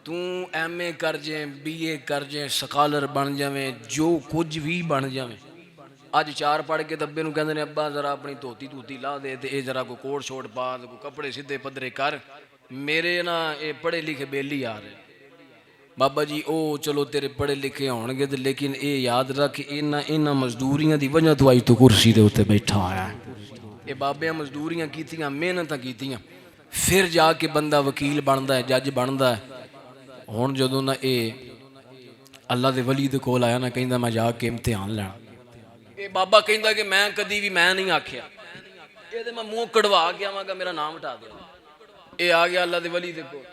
ਤੂੰ MA ਕਰ ਜਾਏ, BA ਕਰ ਜਾਏ, ਸਕਾਲਰ ਬਣ ਜਾਵੇਂ, ਜੋ ਕੁਝ ਵੀ ਬਣ ਜਾਵੇਂ। ਅੱਜ 4 ਪੜ੍ਹ ਕੇ ਦੱਬੇ ਨੂੰ ਕਹਿੰਦੇ ਨੇ ਅੱਬਾ ਜ਼ਰਾ ਆਪਣੀ ਧੋਤੀ ਲਾ ਦੇ ਤੇ ਇਹ ਜ਼ਰਾ ਕੋਈ ਕੋਟ ਸ਼ੋਟ ਪਾ ਤੇ ਕੋਈ ਕੱਪੜੇ ਸਿੱਧੇ ਪੱਧਰੇ ਕਰ। ਮੇਰੇ ਨਾ ਇਹ ਪੜ੍ਹੇ ਲਿਖੇ ਬੇਲੀ ਆ ਰਹੇ ਬਾਬਾ ਜੀ, ਉਹ ਚਲੋ ਤੇਰੇ ਪੜ੍ਹੇ ਲਿਖੇ ਹੋਣਗੇ ਤੇ ਲੇਕਿਨ ਇਹ ਯਾਦ ਰੱਖ ਇਹਨਾਂ ਮਜ਼ਦੂਰੀਆਂ ਦੀ ਵਜ੍ਹਾ ਤੋਂ ਅੱਜ ਤੂੰ ਕੁਰਸੀ ਦੇ ਉੱਤੇ ਬੈਠਾ ਹੋਇਆ। ਇਹ ਬਾਬਿਆਂ ਮਜ਼ਦੂਰੀਆਂ ਕੀਤੀਆਂ, ਮਿਹਨਤਾਂ ਕੀਤੀਆਂ, ਫਿਰ ਜਾ ਕੇ ਬੰਦਾ ਵਕੀਲ ਬਣਦਾ ਹੈ, ਜੱਜ ਬਣਦਾ ਹੈ। ਹੁਣ ਜਦੋਂ ਨਾ ਇਹ ਅੱਲਾ ਦੇ ਵਲੀ ਦੇ ਕੋਲ ਆਇਆ ਨਾ, ਕਹਿੰਦਾ ਮੈਂ ਜਾ ਕੇ ਇਮਤਿਹਾਨ ਲੈਣਾ। ਇਹ ਬਾਬਾ ਕਹਿੰਦਾ ਕਿ ਮੈਂ ਕਦੀ ਵੀ ਮੈਂ ਨਹੀਂ ਆਖਿਆ, ਇਹਦੇ ਮੈਂ ਮੂੰਹ ਕਢਵਾ ਕੇ ਆਵਾਂਗਾ, ਮੇਰਾ ਨਾਮ ਹਟਾ ਦੇ। ਇਹ ਆ ਗਿਆ ਅੱਲਾ ਦੇ ਵਲੀ ਦੇ ਕੋਲ,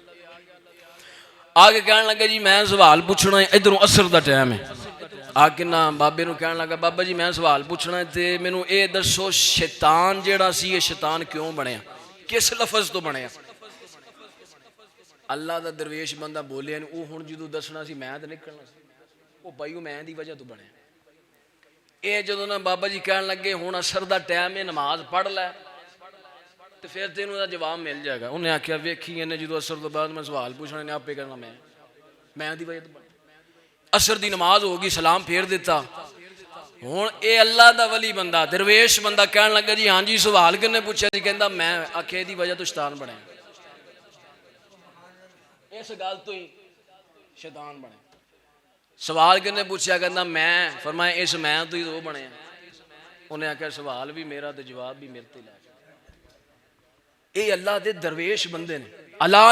ਆ ਕੇ ਕਹਿਣ ਲੱਗਾ ਜੀ ਮੈਂ ਸਵਾਲ ਪੁੱਛਣਾ ਹੈ, ਇੱਧਰੋਂ ਅਸਰ ਦਾ ਟਾਈਮ ਹੈ। ਆ ਕੇ ਨਾ ਬਾਬੇ ਨੂੰ ਕਹਿਣ ਲੱਗਾ ਬਾਬਾ ਜੀ ਮੈਂ ਸਵਾਲ ਪੁੱਛਣਾ ਤੇ ਮੈਨੂੰ ਇਹ ਦੱਸੋ ਸ਼ੈਤਾਨ ਜਿਹੜਾ ਸੀ ਇਹ ਸ਼ੈਤਾਨ ਕਿਉਂ ਬਣਿਆ, ਕਿਸ ਲਫ਼ਜ਼ ਤੋਂ ਬਣਿਆ? ਅੱਲਾ ਦਾ ਦਰਵੇਸ਼ ਬੰਦਾ ਬੋਲਿਆ ਨਹੀਂ, ਉਹ ਹੁਣ ਜਦੋਂ ਦੱਸਣਾ ਸੀ ਮੈਂ ਤਾਂ ਨਿਕਲਣਾ ਸੀ, ਉਹ ਭਾਈ ਉਹ ਮੈਂ ਦੀ ਵਜ੍ਹਾ ਤੋਂ ਬਣਿਆ। ਇਹ ਜਦੋਂ ਨਾ ਬਾਬਾ ਜੀ ਕਹਿਣ ਲੱਗੇ ਹੁਣ ਅਸਰ ਦਾ ਟਾਈਮ ਹੈ, ਨਮਾਜ਼ ਪੜ੍ਹ ਲੈ ਤੇ ਫਿਰ ਤੈਨੂੰ ਉਹਦਾ ਜਵਾਬ ਮਿਲ ਜਾਏਗਾ। ਉਹਨੇ ਆਖਿਆ ਵੇਖੀ ਇਹਨੇ ਜਦੋਂ ਅਸਰ ਤੋਂ ਬਾਅਦ ਮੈਂ ਸਵਾਲ ਪੁੱਛਣਾ ਨੇ ਆਪੇ ਕਰਨਾ ਮੈਂ ਦੀ ਵਜ੍ਹਾ ਤੋਂ ਬਣਿਆ। ਅਸਰ ਦੀ ਨਮਾਜ਼ ਹੋ ਗਈ, ਸਲਾਮ ਫੇਰ ਦਿੱਤਾ। ਹੁਣ ਇਹ ਅੱਲਾ ਦਾ ਵਲੀ ਬੰਦਾ ਦਰਵੇਸ਼ ਬੰਦਾ ਕਹਿਣ ਲੱਗਾ ਜੀ ਹਾਂਜੀ ਸਵਾਲ ਕਿਹਨੇ ਪੁੱਛਿਆ ਸੀ? ਕਹਿੰਦਾ ਮੈਂ। ਆਖਿਆ ਇਹਦੀ ਵਜ੍ਹਾ ਤੋਂ ਸ਼ੈਤਾਨ ਬਣਿਆ, ਇਸ ਗੱਲ ਤੋਂ ਹੀ ਸ਼ੈਤਾਨ ਬਣਿਆ। ਸਵਾਲ ਕਿਹਨੇ ਪੁੱਛਿਆ? ਕਹਿੰਦਾ ਮੈਂ। ਫਰਮਾਇਆ ਇਸ ਮੈਂ ਤੋਂ ਹੀ ਉਹ ਬਣਿਆ। ਉਹਨੇ ਆਖਿਆ ਸਵਾਲ ਵੀ ਮੇਰਾ ਤੇ ਜਵਾਬ ਵੀ ਮੇਰੇ ਤੇ ਲੈ। ਇਹ ਅੱਲਾ ਦੇ ਦਰਵੇਸ਼ ਬੰਦੇ ਨੇ। ਅਲਾ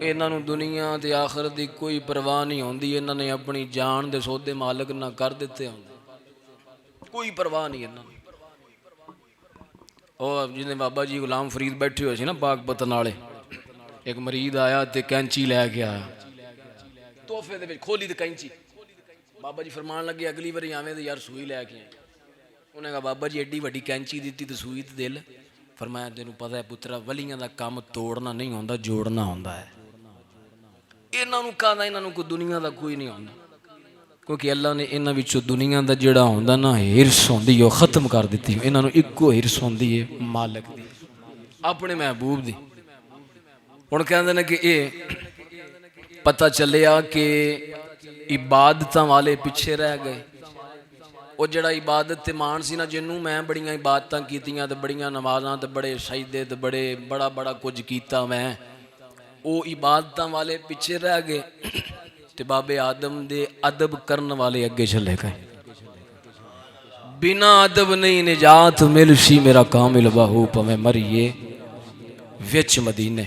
ਇਹਨਾਂ ਨੂੰ ਦੁਨੀਆ ਤੇ ਆਖਰਤ ਦੀ ਕੋਈ ਪਰਵਾਹ ਨਹੀਂ ਹੁੰਦੀ। ਇਹਨਾਂ ਨੇ ਆਪਣੀ ਜਾਨ ਦੇ ਸੌਦੇ ਮਾਲਕ ਨਾ ਕਰ ਦਿੱਤੇ ਹੁੰਦੇ, ਕੋਈ ਪਰਵਾਹ ਨਹੀਂ ਇਹਨਾਂ ਨੂੰ। ਉਹ ਜਿਹਨੇ ਬਾਬਾ ਜੀ ਗੁਲਾਮ ਫਰੀਦ ਬੈਠੇ ਹੋਏ ਸੀ ਨਾ ਬਾਗਪਤਨ ਵਾਲੇ, ਇੱਕ ਮਰੀਦ ਆਇਆ ਤੇ ਕੈਂਚੀ ਲੈ ਕੇ ਆਇਆ ਤੋਹਫੇ ਦੇ ਵਿੱਚ, ਖੋਲੀ ਤੇ ਕੈਂਚੀ। ਬਾਬਾ ਜੀ ਫਰਮਾਨ ਲੱਗੇ ਅਗਲੀ ਵਾਰੀ ਆਵੇਂ ਤੇ ਯਾਰ ਸੂਈ ਲੈ ਕੇ ਆਏ। ਉਹਨੇ ਕਹਾ ਬਾਬਾ ਜੀ ਐਡੀ ਵੱਡੀ ਕੈਂਚੀ ਦਿੱਤੀ ਤੇ ਸੂਈ ਤੇ ਦਿਲ। ਫਰਮਾਇਆ ਤੈਨੂੰ ਪਤਾ ਹੈ ਪੁੱਤਰਾ ਵਲੀਆਂ ਦਾ ਕੰਮ ਤੋੜਨਾ ਨਹੀਂ ਹੁੰਦਾ, ਜੋੜਨਾ ਹੁੰਦਾ ਹੈ। ਇਹਨਾਂ ਨੂੰ ਕਹਦਾ ਇਹਨਾਂ ਨੂੰ ਕੋਈ ਦੁਨੀਆ ਦਾ ਕੋਈ ਨਹੀਂ ਹੁੰਦਾ, ਕਿਉਂਕਿ ਅੱਲਾ ਨੇ ਇਹਨਾਂ ਵਿੱਚੋਂ ਦੁਨੀਆ ਦਾ ਜਿਹੜਾ ਹੁੰਦਾ ਨਾ ਹਿਰਸ ਹੁੰਦੀ ਉਹ ਖਤਮ ਕਰ ਦਿੱਤੀ। ਇਹਨਾਂ ਨੂੰ ਇੱਕੋ ਹਿਰਸ ਹੁੰਦੀ ਹੈ ਮਾਲਕ ਦੀ, ਆਪਣੇ ਮਹਿਬੂਬ ਦੀ। ਹੁਣ ਕਹਿੰਦੇ ਨੇ ਕਿ ਇਹ ਪਤਾ ਚੱਲਿਆ ਕਿ ਇਬਾਦਤਾਂ ਵਾਲੇ ਪਿੱਛੇ ਰਹਿ ਗਏ। ਉਹ ਜਿਹੜਾ ਇਬਾਦਤ ਤੇ ਮਾਣ ਸੀ ਨਾ, ਜਿਹਨੂੰ ਮੈਂ ਬੜੀਆਂ ਇਬਾਦਤਾਂ ਕੀਤੀਆਂ ਤੇ ਬੜੀਆਂ ਨਮਾਜ਼ਾਂ ਤੇ ਬੜੇ ਸਜਦੇ ਤੇ ਬੜਾ ਕੁਝ ਕੀਤਾ ਮੈਂ, ਉਹ ਇਬਾਦਤਾਂ ਵਾਲੇ ਪਿੱਛੇ ਰਹਿ ਗਏ ਤੇ ਬਾਬੇ ਆਦਮ ਦੇ ਅਦਬ ਕਰਨ ਵਾਲੇ ਅੱਗੇ ਚਲੇ ਗਏ। ਬਿਨਾ ਅਦਬ ਨਹੀਂ ਨਿਜਾਤ ਮਿਲਸੀ ਮੇਰਾ ਕਾਮਿਲ ਬਾਹੂ ਭਵੇਂ ਮਰੀਏ ਵਿੱਚ ਮਦੀਨੇ।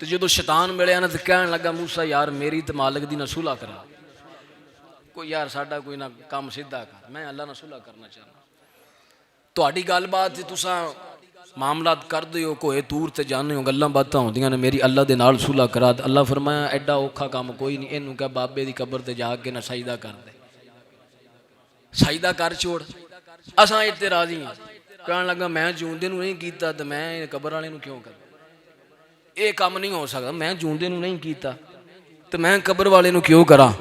ਤੇ ਜਦੋਂ ਸ਼ੈਤਾਨ ਮਿਲਿਆ ਨਾ ਤੇ ਕਹਿਣ ਲੱਗਾ ਮੂਸਾ ਯਾਰ ਮੇਰੀ ਤੇ ਮਾਲਕ ਦੀ ਨਾ ਸੁਲ੍ਹਾ ਕਰਾ, ਕੋਈ ਯਾਰ ਸਾਡਾ ਕੋਈ ਨਾ ਕੰਮ ਸਿੱਧਾ ਕਰ, ਮੈਂ ਅੱਲਾ ਨਾਲ ਸੁਲ੍ਹਾ ਕਰਨਾ ਚਾਹੁੰਦਾ। ਤੁਹਾਡੀ ਗੱਲਬਾਤ ਤੇ ਤੁਸੀਂ ਮਾਮਲਾਤ ਕਰਦੇ ਹੋ, ਕੋਏ ਤੂਰ ਤੇ ਜਾਂਦੇ ਹੋ, ਗੱਲਾਂ ਬਾਤਾਂ ਹੁੰਦੀਆਂ ਨੇ, ਮੇਰੀ ਅੱਲਾ ਦੇ ਨਾਲ ਸੁਲ੍ਹਾ ਕਰਾ। ਅੱਲਾ ਫਰਮਾਇਆ ਐਡਾ ਔਖਾ ਕੰਮ ਕੋਈ ਨਹੀਂ, ਇਹਨੂੰ ਕਹਿ ਬਾਬੇ ਦੀ ਕਬਰ ਤੇ ਜਾ ਕੇ ਨਾ ਸਜਦਾ ਕਰ ਦੇ, ਸਜਦਾ ਕਰ ਛੋੜ, ਅਸਾਂ ਇੱਥੇ ਰਾਜ਼ੀ ਹਾਂ। ਕਹਿਣ ਲੱਗਾ ਮੈਂ ਜੂੰਦੇ ਨੂੰ ਨਹੀਂ ਕੀਤਾ ਤੇ ਮੈਂ ਕਬਰ ਵਾਲੇ ਨੂੰ ਕਿਉਂ ਕਰਾਂ? ਇਹ ਕੰਮ ਨਹੀਂ ਹੋ ਸਕਦਾ, ਮੈਂ ਜੂੰਦੇ ਨੂੰ ਨਹੀਂ ਕੀਤਾ ਤੇ ਮੈਂ ਕਬਰ ਵਾਲੇ ਨੂੰ ਕਿਉਂ ਕਰਾਂ?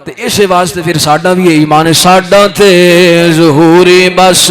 ਤੇ ਇਸੇ ਵਾਸਤੇ ਫਿਰ ਸਾਡਾ ਵੀ ਇਹ ਈਮਾਨ ਹੈ, ਸਾਡਾ ਤੇ ਜ਼ਹੂਰੀ ਬਸ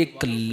1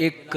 1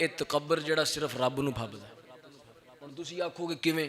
ਇਹ ਤਕੱਬਰ ਜਿਹੜਾ ਸਿਰਫ ਰੱਬ ਨੂੰ ਫੱਬਦਾ। ਹੁਣ ਤੁਸੀਂ ਆਖੋਗੇ ਕਿਵੇਂ?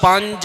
5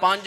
5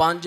5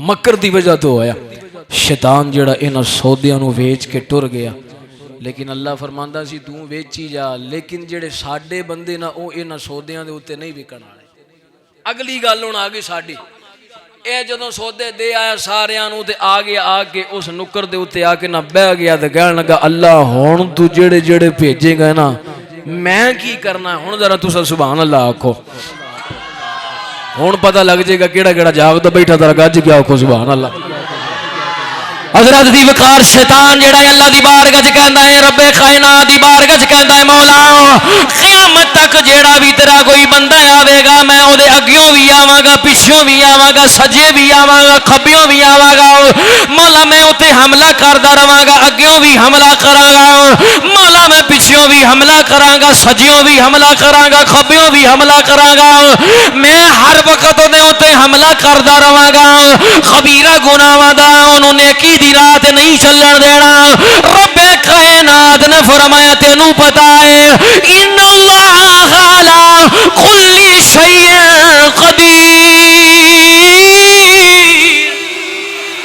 مکر دی وجہ تو ہویا شیطان جڑا انہاں سودیاں نو ویچ کے ٹر گیا لیکن اللہ فرماندا سی تو ویچی جا لیکن جڑے ساڈے بندے نا او انہاں سودیاں دے اوتے نہیں وکن والے اگلی گل ہن آ گئی ساڈی اے جدوں سودے دے آیا ساریاں نو تے آ کے اس نکر دے اوتے آ کے نہ بیٹھ گیا تے کہن لگا اللہ ہن تو جڑے جڑے بھیجے گا نا میں کی کرنا ہن ذرا تساں سبحان اللہ آکھو ہن پتہ لگ جائے گا کیڑا کیڑا جاگدا بیٹھا ذرا گج گیا آکھو سبحان اللہ حضرت دی وقار شیطان جڑا ہے اللہ دی بارگاہ وچ کہندا ہے رب کائنات دی بارگاہ وچ کہندا ہے مولا قیامت تک جیڑا بھی تیرا کوئی بندہ آوے گا میں او دے اگیوں بھی آواں گا پچھوں بھی آواں گا سجے بھی آواں گا کھبیوں بھی آواں گا مولا میں اوتے حملہ کردا رہواں گا اگیوں بھی حملہ کراں گا مولا میں پچھوں بھی حملہ کراں گا سجیوں بھی حملہ کراں گا کھبیوں بھی حملہ کراں گا میں ہر وقت دے اوتے حملہ کردا رہواں گا خبیرہ گناہاں دا اونوں نیکی دی رات نہیں چلن دینا رب کائنات نے فرمایا تینوں پتا ہے ان اللہ علی کل شیء قدیر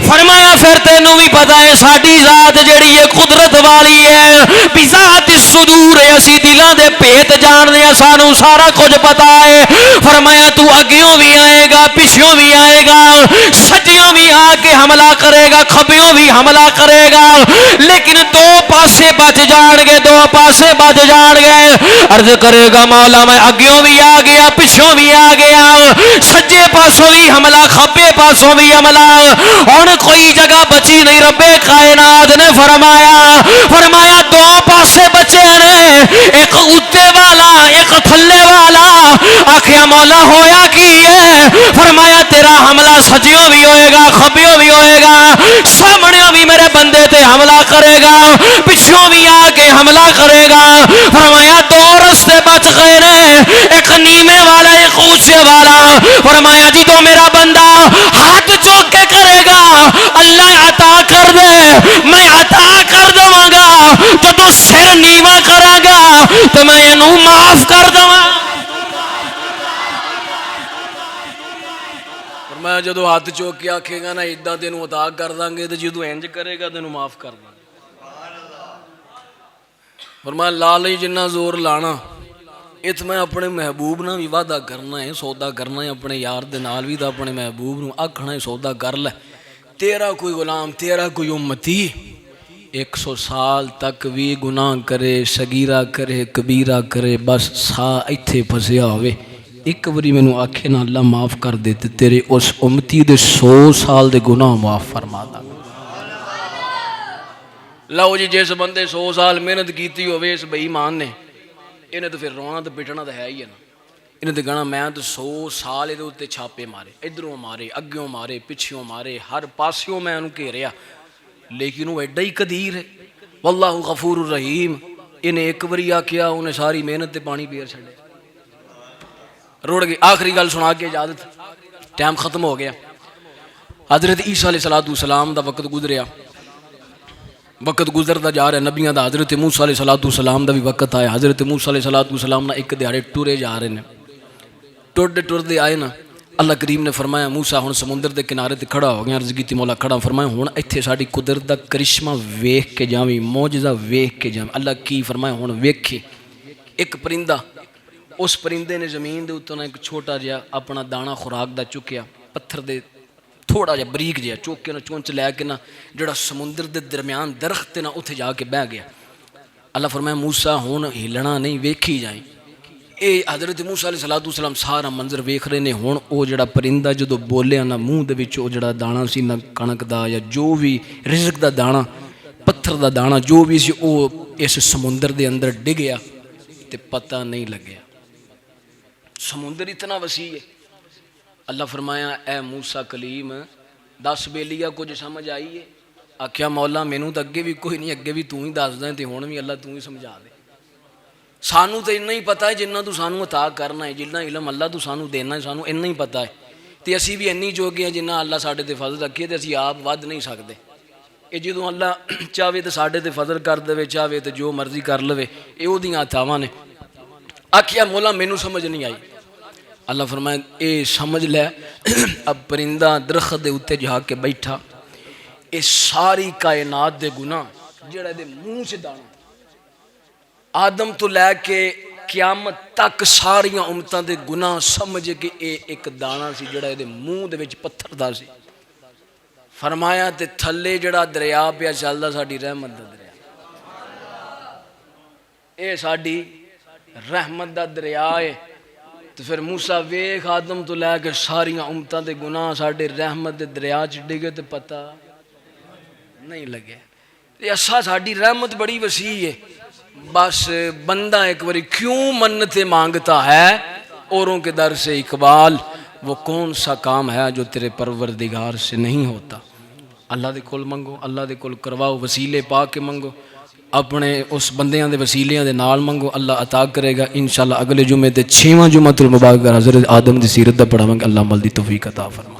فرمایا پھر تینوں بھی پتا ہے ساڈی ذات جڑی ہے قدرت والی ہے بذات الصدور اسی دلاں دے بھیت جاننے ہیں سانوں سارا کچھ پتا ہے فرمایا تو اگیوں بھی آئے گا پچھوں بھی آئے گا سجیوں بھی آ کے حملہ کرے گا کھبیوں بھی حملہ کرے گا لیکن دو پاسے بچ جان گے دو پاسے بچ جان گے عرض کرے گا مولا میں اگیوں بھی آ گیا پچھوں بھی آ گیا سجے پاسوں بھی حملہ کھبے پاسوں بھی حملہ ہن کوئی جگہ بچی نہیں رب کائنات نے فرمایا دو پاسے بچے نے ایک اوتے والا ایک تھلے والا آخیا مولا ہویا کی ہے فرمایا تیرا حملہ سجیوں بھی ہوئے گا کھبیوں بھی ہوئے گا سامنیوں بھی میرے بندے تے حملہ کرے گا پچھوں بھی آ کے حملہ کرے گا فرمایا دو رستے بچ گئے نے ایک نیمے والا ایک اونچے والا فرمایا جی تو میرا بندہ ہاتھ چوک کے کرے گا اللہ عطا کر دے میں عطا کر دواں گا جب سر نیوا کراں گا تو میں اینوں معاف کر دواں میں جدو ہاتھ چوک کے آکھے گا نا ادھا تینوں عطا کر داں گے تو جدو انج کرے گا تینوں معاف کر داں گے فرمایا لال جنہ زور لانا ات میں اپنے محبوب نہ بھی وعدہ کرنا ہے سودا کرنا ہے اپنے یار دے نال بھی تو اپنے محبوب نو آکھنا ہے سودا کر لے تیرا کوئی غلام تیرا کوئی امتی 100 سال تک بھی گناہ کرے صغیرہ کرے کبیرہ کرے بس سا ایتھے پھسیا ہوئے ایک بری میں نو آکھے نا اللہ معاف کر دیتے تیرے اس امتی دے 100 سال دے گناہ معاف فرما دا لو جی جیسے بندے 100 سال محنت کیتی ہوئے اس بے ایمان نے انہیں تو پھر رونا تو پٹنا تو ہے ہی ہے نا انہیں تو کہنا میں تو 100 سال ادھر اتنے چھاپے مارے ادھروں مارے اگیوں مارے پچھوں مارے ہر پاسیوں میں انہوں گھیریا لیکن وہ ایڈا ہی قدیر ہے واللہ غفور الرحیم انہیں ایک بری آکھیا انہیں ساری محنت تے پانی پیر چھڑے روڑ گئی آخری گل سنا کے اجازت ٹائم ختم ہو گیا حضرت عیسیٰ علیہ السلام دا وقت گزریا وقت گزرتا جا رہا ہے نبیاں دا حضرت موسیٰ علیہ السلام دا بھی وقت آیا حضرت موسیٰ علیہ السلام نا ایک دیہڑے ٹورے جا رہے ہیں ٹردے آئے نا اللہ کریم نے فرمایا موسیٰ ہن سمندر دے کنارے تے کھڑا ہو گیا عرض کیتی مولا کھڑا فرمایا ہن ایتھے ساڈی قدرت دا کرشمہ ویکھ کے جاویں معجزہ ویکھ کے جاویں اللہ کی فرمایا ہن ویکھے ایک پرندہ اس پرندے نے زمین دے اوتوں ایک چھوٹا جہا اپنا دانا خوراک دا چکیا پتھر دے تھوڑا جا بریک جہا چوک کے نا چونچ لے کے نا جڑا سمندر دے درمیان درخت نا اتھے جا کے بہ گیا اللہ فرمایا موسیٰ ہون ہلنا نہیں ویکھی جائیں اے حضرت موسیٰ علیہ السلام سارا منظر ویکھ رہے نے ہون او جڑا پرندہ جدو بولیا نا منہ دے وچ او جڑا دانا سی نا کنک دا یا جو بھی رزق دا دانا پتھر دا دانا جو بھی سی او اس سمندر دے اندر ڈگیا تے پتہ نہیں لگیا سمندر اتنا وسیع ہے اللہ فرمایا اے موسیٰ کلیم 10 بیلیا کچھ سمجھ آئی ہے آکھیا مولا مینوں تو اگے بھی کوئی نہیں اگے بھی تو ہی دس دیں تے ہن بھی اللہ تو ہی سمجھا دے سانوں تو اتنا ہی پتہ ہے جنہ تو سانوں عطا کرنا ہے جنہ علم اللہ تو سانوں دینا ہے سانوں اتنا ہی پتہ ہے تے اسی بھی انی جوگے ہیں جنہ اللہ ساڈے تے فضل رکھے تے اسی آپ ود نہیں سکدے اے جدوں اللہ چاہے تے ساڈے تے فضل کر دے چاہے تے جو مرضی کر لوے اے اودیاں عطاواں نے آکھیا مولا مینوں سمجھ نہیں آئی اللہ فرمائے اے سمجھ لے اب پرندہ درخت دے اتے جا کے بیٹھا اے ساری کائنات دے گناہ جڑا دے منہ سے دانا آدم تو لے کے قیامت تک ساریاں امتاں دے گناہ سمجھ کے اے ایک دانا سی جڑا دے منہ دے وچ پتھر دا سی فرمایا تے تھلے جڑا دریا پیا چلدا ساڈی رحمت دا دریا اے ساڈی رحمت دا دریا ہے تو پھر موسیٰ ویکھ آدم تو لے کے ساریاں امتاں دے گناہ ساڈے رحمت دے دریا چ ڈگے تے پتہ نہیں لگے یہ اسا ساڈی رحمت بڑی وسیع ہے بس بندہ ایک باری کیوں منتیں مانگتا ہے اوروں کے در سے اقبال وہ کون سا کام ہے جو تیرے پروردگار سے نہیں ہوتا اللہ دے کول منگو اللہ دے کول کرواؤ وسیلے پا کے منگو اپنے اس بندیاں دے وسیلیاں دے نال منگو اللہ عطا کرے گا انشاءاللہ اگلے جمعے تے 6واں جمعہ المبارک حضرت آدم دی سیرت دا پڑھاواں گے اللہ عمل دی توفیق عطا فرمائے